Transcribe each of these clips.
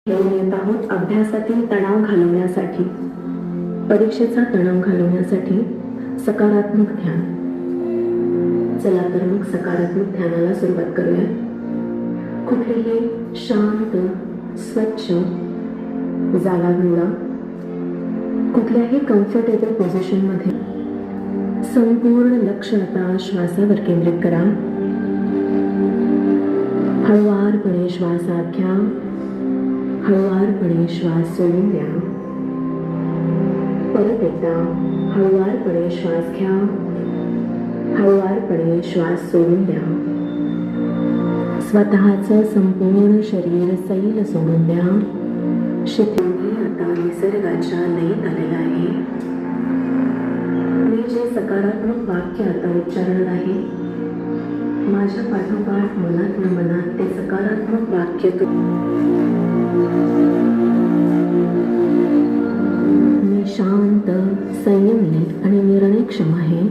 घेऊन येत आहोत अभ्यासातील तणाव घालवण्यासाठी, परीक्षेचा तणाव घालवण्यासाठी सकारात्मक ध्यान. चला तर मग सकारात्मक ध्यानाला सुरुवात करूया. कुठेही शांत स्वच्छ जागा निवडा. कुठल्याही कम्फर्टेबल पोझिशनमध्ये संपूर्ण लक्ष आता श्वासावर केंद्रित करा. हळुवारपणे श्वास आत घ्या, हळुवारपणे श्वास सोडून द्या. परत एकदा हळुवारपणे श्वास घ्या, हळुवारपणे श्वास सोडून द्या. स्वतःचं संपूर्ण शरीर सैल सोडून द्या. शिथिल आता निसर्गाच्या लयीत आलेला आहे. मी जे सकारात्मक वाक्य आता उच्चारणार आहे, माझ्या पाठोपाठ मनात ते सकारात्मक वाक्य मी शांत, संयमी आणि निर्णयक्षम आहे.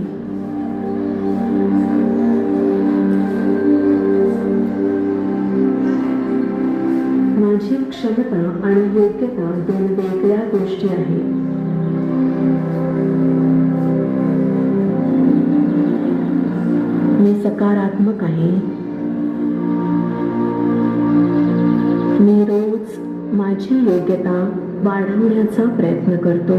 माझी क्षमता आणि योग्यता दोन वेगळ्या गोष्टी आहेत. मी सकारात्मक आहे. मी रोज माझी योग्यता वाढवण्याचा प्रयत्न करतो.